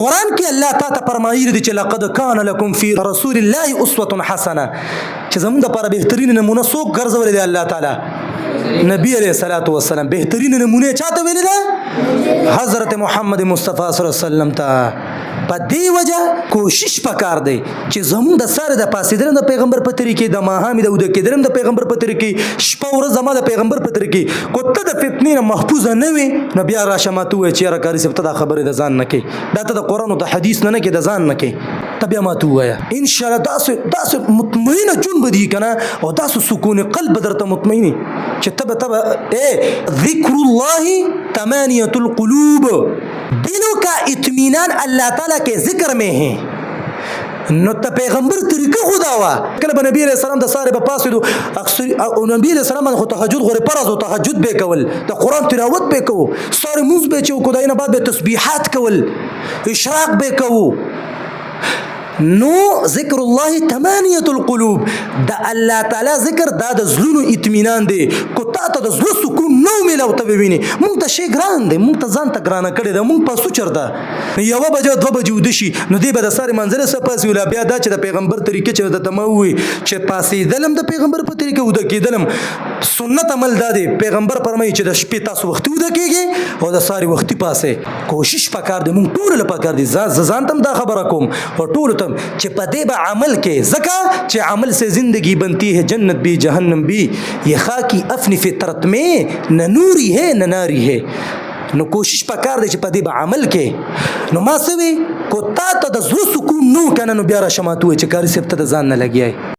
قرآن کې الله تعالی فرمایي چې لقد کان لکم فی رسول الله اسوه حسنه چې زموږ لپاره بهترین نمونه څوک ګرځولې دی الله تعالی نبی علیہ الصلوۃ والسلام بهترین نمونه چاته ویل ده حضرت محمد مصطفی صلی الله علیه وسلم ته په دې وجه کوشش پکار دی چې زموږ د سره د پاسیدل د پیغمبر په طریقې د ماهامې د ود کېدل د پیغمبر په طریقې شپه ورځ زما د پیغمبر په طریقې کوته د فتنې محفوظ نه وي نو بیا راشه ماتو چې را کاری سبته د خبره د ځان نه کې دا ته د قران او د حدیث نه کې د ځان نه کې تبیا ماتو وایا ان شاء الله تاسو مطمئنه جون بدی کنه او تاسو سکون قلب درته مطمئنی چې تبه ذکر الله ثمانيه القلوب دلوں کا اطمینان اللہ تعالیٰ کے ذکر میں ہے نو ته پیغمبر طریقه خدا وا کله به نبی علیہ السلام د ساره په پاسو اکثر او نبی علیہ السلام خو تهجد غره پرز او تهجد به کول د قران تلاوت به کو ساره موز به چو کو دینه بعد به تسبیحات کول اشراق به کو نو ذکر الله ثمانيه القلوب دا الله تعالی ذکر دا د زلونو اطمینان دی کو تا ته د زړه سکون نو ملو ته ویني مونږ ته شي ګران دی مونږ ته ځان ته ګران کړی دی مونږ په سوچر ده یو بجو دو بجو دشي نو دی به د ساره منځله سپاس ویلا بیا دا چې د پیغمبر طریقې چې د تموي چې پاسې دلم د پیغمبر په طریقې ود کېدلم سنت عمل دا دی پیغمبر فرمایي چې د شپې تاسو وخت ود کېږي او د ساره وخت پاسه کوشش پکار دی مونږ ټول لپاره پکار دی ځان تم دا خبره کوم او ټول تم چې په دې به عمل کې زکه چې عمل سے زندگی بنتی ہے جنت بھی جہنم بھی یہ خاکی اپنی فطرت میں نہ نوری ہے نہ ناری ہے نو کوشش پکار دی چې په دې به عمل کې نو ما سوي کو تا ته د زړه سکون نو کنه نو بیا را شماتوي چې کاری سپته د ځان نه لګیای